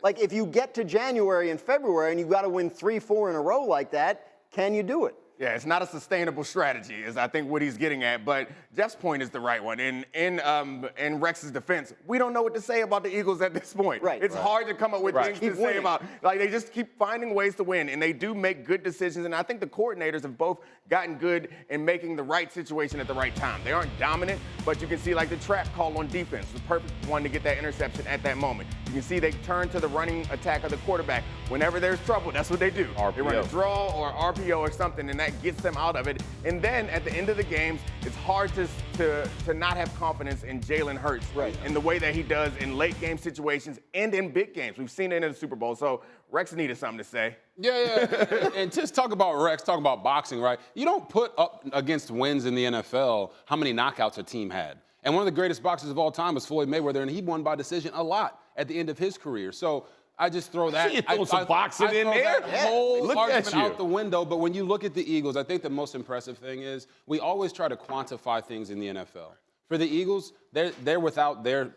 Like, if you get to January and February and you've got to win 3-4 in a row like that, can you do it? Yeah, it's not a sustainable strategy, is I think what he's getting at. But Jeff's point is the right one. In Rex's defense, we don't know what to say about the Eagles at this point. Right. It's hard to come up with things to say about. Like, they just keep finding ways to win, and they do make good decisions. And I think the coordinators have both gotten good in making the right situation at the right time. They aren't dominant, but you can see, like, the trap call on defense, the perfect one to get that interception at that moment. You can see they turn to the running attack of the quarterback. Whenever there's trouble, that's what they do. RPO. They run a draw or RPO or something, and that gets them out of it. And then at the end of the games, it's hard to not have confidence in Jalen Hurts in the way that he does in late game situations and in big games. We've seen it in the Super Bowl. So Rex needed something to say. Yeah. And just talk about Rex, talk about boxing, right? You don't put up against wins in the NFL how many knockouts a team had. And one of the greatest boxers of all time was Floyd Mayweather, and he won by decision a lot at the end of his career. So I just throw that. You throw some boxing in there. That whole Look argument at you. out the window. But when you look at the Eagles, I think the most impressive thing is we always try to quantify things in the NFL. For the Eagles, they're without their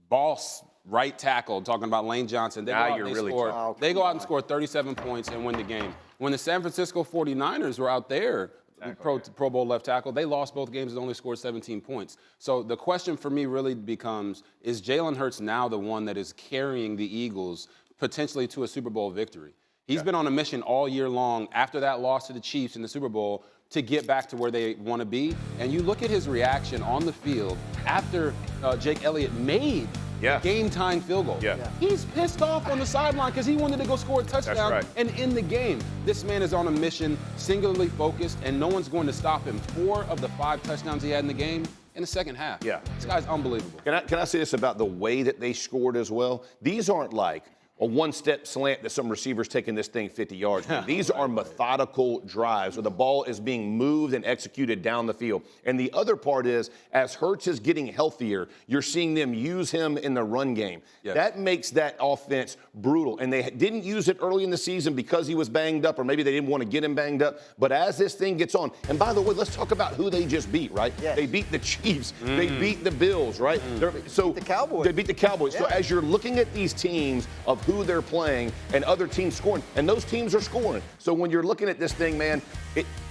boss right tackle, talking about Lane Johnson. They go out and score 37 points and win the game. When the San Francisco 49ers were out there, Pro Bowl left tackle, they lost both games and only scored 17 points. So the question for me really becomes, is Jalen Hurts now the one that is carrying the Eagles potentially to a Super Bowl victory? He's been on a mission all year long after that loss to the Chiefs in the Super Bowl to get back to where they want to be. And you look at his reaction on the field after Jake Elliott made game-tying field goal. He's pissed off on the sideline because he wanted to go score a touchdown and end the game. This man is on a mission, singularly focused, and no one's going to stop him. 4 of the 5 touchdowns he had in the game in the second half. This guy's unbelievable. Can I say this about the way that they scored as well? These aren't like a one-step slant that some receivers taking this thing 50 yards. These are methodical drives where the ball is being moved and executed down the field. And the other part is, as Hurts is getting healthier, you're seeing them use him in the run game. That makes that offense brutal. And they didn't use it early in the season because he was banged up, or maybe they didn't want to get him banged up. But as this thing gets on, and by the way, let's talk about who they just beat, right? They beat the Chiefs. They beat the Bills, right? So the Cowboys. They beat the Cowboys. So as you're looking at these teams of who they're playing and other teams scoring, and those teams are scoring. So when you're looking at this thing, man,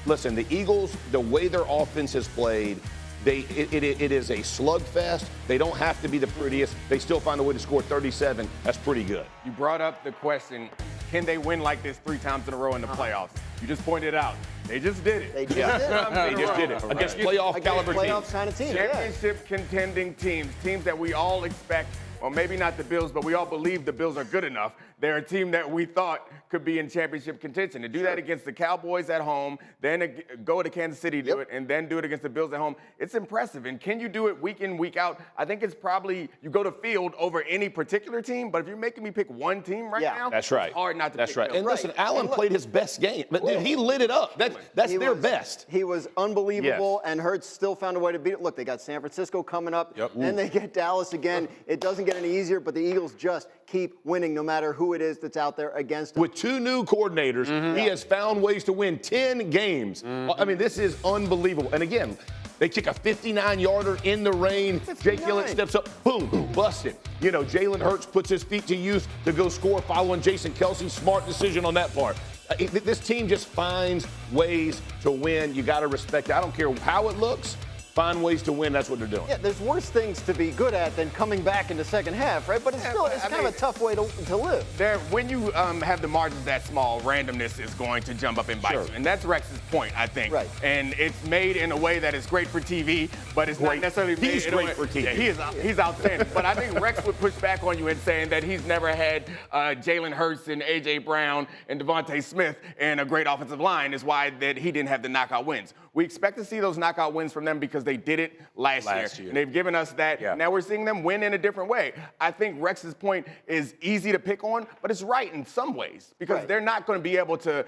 listen, the Eagles, the way their offense has played, it is a slugfest. They don't have to be the prettiest. They still find a way to score 37. That's pretty good. You brought up the question, can they win like this 3 times in a row in the playoffs? You just pointed out. They just did it. They just did it. They just did it against playoff caliber teams. Kind of team. Championship contending teams that we all expect. Well, maybe not the Bills, but we all believe the Bills are good enough. They're a team that we thought could be in championship contention. To do that against the Cowboys at home, then go to Kansas City, do it, and then do it against the Bills at home, it's impressive. And can you do it week in, week out? I think it's probably you go to field over any particular team, but if you're making me pick one team right now, that's right. It's hard not to pick them. And listen, Allen played his best game. But dude, he lit it up. That's their best. He was unbelievable, and Hurts still found a way to beat it. Look, they got San Francisco coming up, then they get Dallas again. It doesn't get any easier, but the Eagles just keep winning no matter who it is that's out there against them. With 2 new coordinators, he has found ways to win 10 games. I mean, this is unbelievable. And again, they kick a 59-yarder in the rain. 59. Jake Elliott steps up, boom, busted. You know, Jalen Hurts puts his feet to use to go score following Jason Kelsey's smart decision on that part. This team just finds ways to win. You got to respect it. I don't care how it looks. Find ways to win. That's what they're doing. Yeah, there's worse things to be good at than coming back in the second half, right? But it's still kind of a tough way to live. When you have the margins that small, randomness is going to jump up and bite you. And that's Rex's point, I think. Right. And it's made in a way that is great for TV, but it's not necessarily made He's in a great way. for TV. Yeah, he's outstanding. But I think Rex would push back on you in saying that he's never had Jalen Hurts and A.J. Brown and Devontae Smith and a great offensive line is why that he didn't have the knockout wins. We expect to see those knockout wins from them because they did it last year. And they've given us that. Now we're seeing them win in a different way. I think Rex's point is easy to pick on, but it's right in some ways because they're not going to be able to.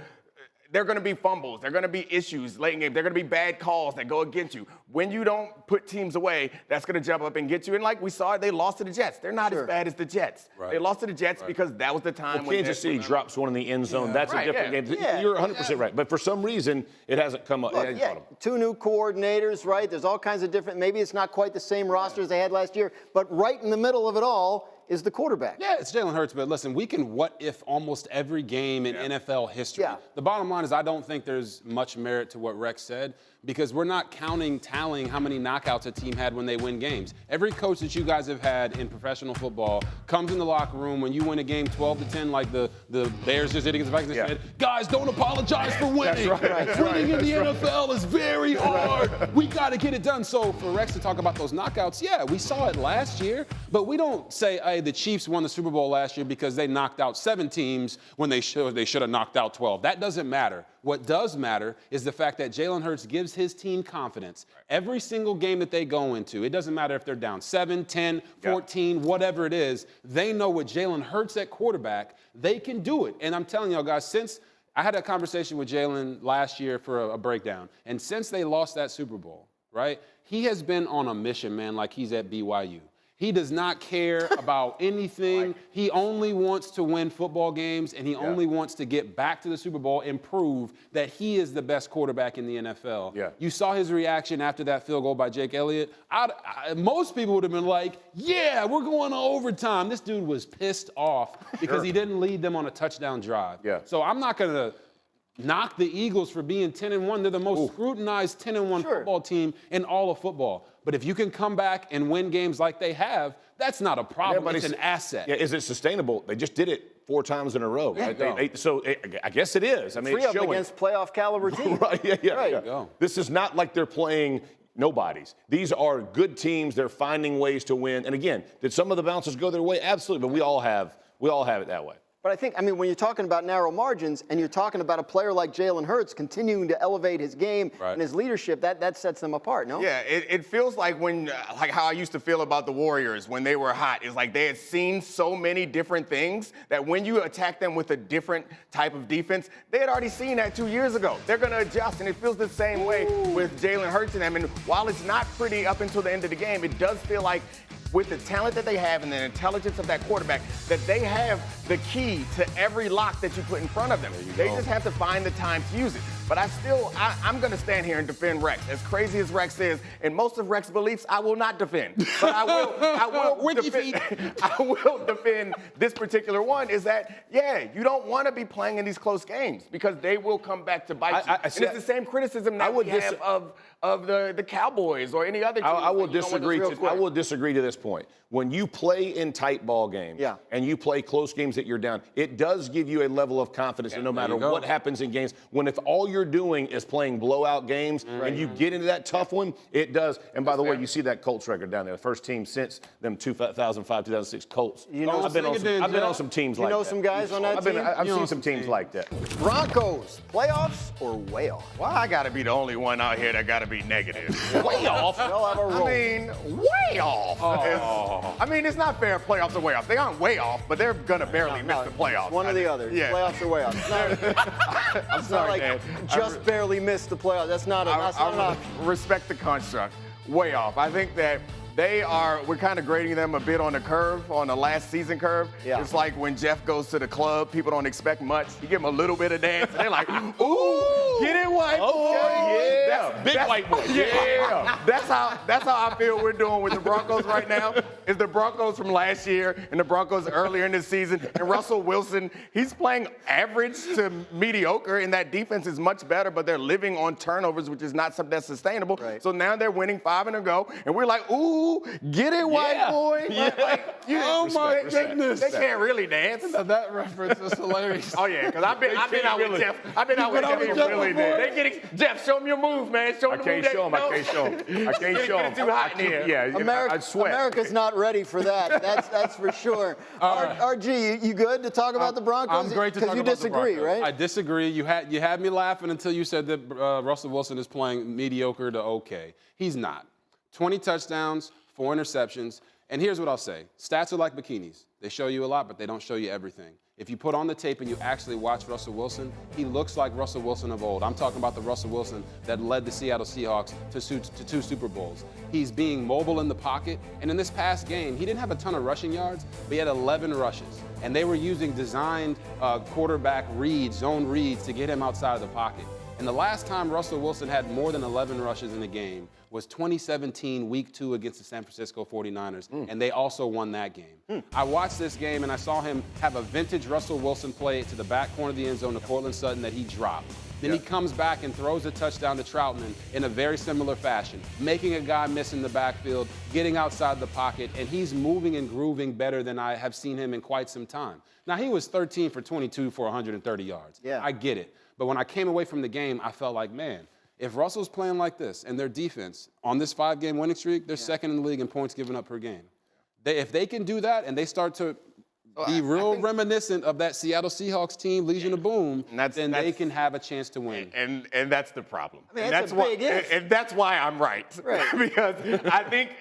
There are going to be fumbles. There are going to be issues late in game. There are going to be bad calls that go against you. When you don't put teams away, that's going to jump up and get you. And like we saw, they lost to the Jets. They're not as bad as the Jets. They lost to the Jets because that was the time when Kansas City drops one in the end zone. That's a different game. You're 100% right. But for some reason, it hasn't come up. Look, 2 new coordinators, right? There's all kinds of different, maybe it's not quite the same roster as they had last year, but right in the middle of it all is the quarterback. Yeah, it's Jalen Hurts, but listen, we can what-if almost every game in NFL history. Yeah. The bottom line is I don't think there's much merit to what Rex said because we're not tallying how many knockouts a team had when they win games. Every coach that you guys have had in professional football comes in the locker room when you win a game 12-10 like the Bears just did against the Vikings. They said, guys, don't apologize for winning. Winning in the NFL is very hard. We got to get it done. So for Rex to talk about those knockouts, yeah, we saw it last year, but we don't say, hey, the Chiefs won the Super Bowl last year because they knocked out 7 teams when they should have knocked out 12. That doesn't matter. What does matter is the fact that Jalen Hurts gives his team confidence. Every single game that they go into, it doesn't matter if they're down 7, 10, 14, whatever it is, they know with Jalen Hurts at quarterback, they can do it. And I'm telling y'all guys, since I had a conversation with Jalen last year for a breakdown, and since they lost that Super Bowl, right, he has been on a mission, man, like he's at BYU. He does not care about anything. He only wants to win football games, and he only wants to get back to the Super Bowl and prove that he is the best quarterback in the NFL. Yeah. You saw his reaction after that field goal by Jake Elliott. Most people would have been like, yeah, we're going to overtime. This dude was pissed off because he didn't lead them on a touchdown drive. Yeah. So I'm not going to knock the Eagles for being 10-1. They're the most scrutinized 10-1 football team in all of football. But if you can come back and win games like they have, that's not a problem. It's an asset. Yeah, is it sustainable? They just did it 4 times in a row. Yeah, Right? I guess it is. I mean, Free it's up showing. against playoff caliber teams. Right, yeah. Right. Go. This is not like they're playing nobodies. These are good teams. They're finding ways to win. And again, did some of the bounces go their way? Absolutely. But we all have it that way. But I think, when you're talking about narrow margins and you're talking about a player like Jalen Hurts continuing to elevate his game and his leadership, that sets them apart, no? Yeah, it feels like like how I used to feel about the Warriors when they were hot. It's like they had seen so many different things that when you attack them with a different type of defense, they had already seen that 2 years ago. They're going to adjust, and it feels the same way with Jalen Hurts and them. And while it's not pretty up until the end of the game, it does feel like with the talent that they have and the intelligence of that quarterback, that they have the key to every lock that you put in front of them. They just have to find the time to use it. But I'm going to stand here and defend Rex. As crazy as Rex is, and most of Rex's beliefs, I will not defend. But I will defend this particular one is that, you don't want to be playing in these close games because they will come back to bite you. And it's the same criticism that we have of the Cowboys or any other team. I will disagree to this point. When you play in tight ball games and you play close games that you're down, it does give you a level of confidence that no matter what happens in games, if all you're doing is playing blowout games and you get into that tough one, it does. And by the way, you see that Colts record down there, the first team since them 2005-2006 Colts. I've been on some teams like that. You know some guys on that team? I've seen some teams like that. Broncos, playoffs or way off? Well, I got to be the only one out here that got to be negative. Way off. They'll have a roll. Way off. It's not fair. Playoffs are way off. They aren't way off, but they're gonna barely miss the playoffs. One or the other. Yeah. Playoffs are way off. It's not like Dan. just barely missed the playoffs. That's not enough. Respect the construct. Way off. I think that we're kind of grading them a bit on the curve, on the last season curve. Yeah. It's like when Jeff goes to the club, people don't expect much. You give them a little bit of dance, and they're like, ooh, get it, white boy. Yeah. Big white boy. Yeah. That's how I feel we're doing with the Broncos right now. Is the Broncos from last year and the Broncos earlier in the season. And Russell Wilson, he's playing average to mediocre, and that defense is much better, but they're living on turnovers, which is not something that's sustainable. Right. So now they're winning 5 in a row, and we're like, ooh, get it, white boy. Oh my goodness. They can't really dance. That reference is hilarious. Oh yeah, because I've been out with Jeff. I've been out with Jeff. Really dance. Jeff, show him your move, man. Show him the move. I can't show him. It's too hot in here. Yeah, I'd sweat. America's not ready for that. That's for sure. RG, you good to talk about the Broncos? I'm great to talk about Because you disagree, the Broncos. right? I disagree. You had me laughing until you said that Russell Wilson is playing mediocre to okay. He's not. 20 touchdowns, 4 interceptions. And here's what I'll say. Stats are like bikinis. They show you a lot, but they don't show you everything. If you put on the tape and you actually watch Russell Wilson, he looks like Russell Wilson of old. I'm talking about the Russell Wilson that led the Seattle Seahawks to 2 Super Bowls. He's being mobile in the pocket. And in this past game, he didn't have a ton of rushing yards, but he had 11 rushes. And they were using designed quarterback reads, zone reads, to get him outside of the pocket. And the last time Russell Wilson had more than 11 rushes in a game was 2017 Week 2 against the San Francisco 49ers, and they also won that game. I watched this game, and I saw him have a vintage Russell Wilson play to the back corner of the end zone to Cortland Sutton that he dropped. Then he comes back and throws a touchdown to Troutman in a very similar fashion, making a guy miss in the backfield, getting outside the pocket, and he's moving and grooving better than I have seen him in quite some time. Now, he was 13 for 22 for 130 yards. Yeah. I get it. But when I came away from the game, I felt like, man, if Russell's playing like this and their defense on this 5-game winning streak, they're second in the league in points given up per game. If they can do that and they start to be real reminiscent of that Seattle Seahawks team, Legion of Boom, then they can have a chance to win. And that's the problem. I mean, and that's a big if. And that's why I'm right. Because I think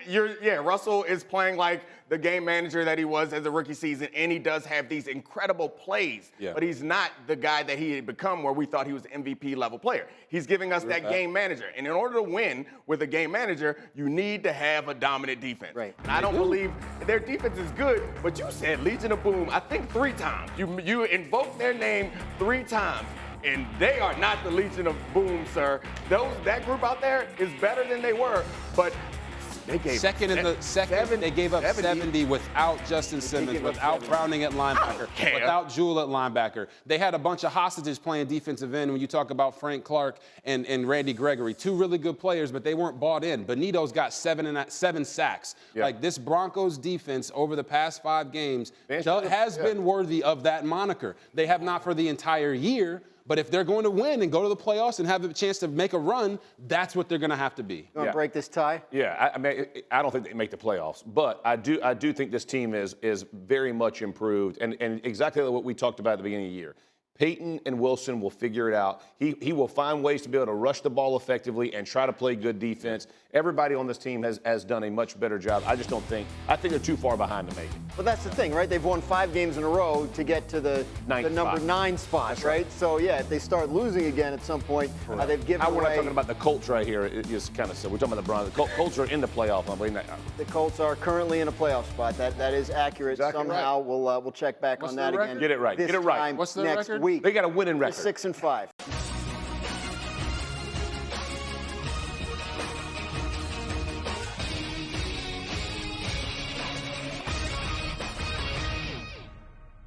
Russell is playing like the game manager that he was as a rookie season, and he does have these incredible plays, but he's not the guy that he had become where we thought he was an MVP level player. He's giving us that game manager. And in order to win with a game manager, you need to have a dominant defense. Right. And I don't believe their defense is good, but you said Legion of Boom, I think 3 times. You invoked their name 3 times. And they are not the Legion of Boom, sir. That group out there is better than they were, but they gave they gave up 70 without Justin Simmons, without Browning at linebacker, without Jewell at linebacker. They had a bunch of hostages playing defensive end when you talk about Frank Clark and Randy Gregory. 2 really good players, but they weren't bought in. Benito's got 7 sacks. Like, this Broncos defense over the past 5 games has been worthy of that moniker. They have not for the entire year, but if they're going to win and go to the playoffs and have a chance to make a run, that's what they're going to have to be. You want to break this tie? Yeah, I mean, I don't think they make the playoffs, but I do think this team is very much improved, and exactly what we talked about at the beginning of the year. Peyton and Wilson will figure it out. He will find ways to be able to rush the ball effectively and try to play good defense. Everybody on this team has done a much better job. I think they're too far behind to make it. But that's the thing, right? They've won 5 games in a row to get to the number 9 spot, right? So, yeah, if they start losing again at some point, they've given away. We're not talking about the Colts right here. It is kind of silly. We're talking about the Broncos. The Colts are in the playoff. I believe that. The Colts are currently in a playoff spot. That is accurate. Exactly Somehow we'll check back on that again. Get it right. This Get it right. time What's their next record? week. They got a winning record. 6-5.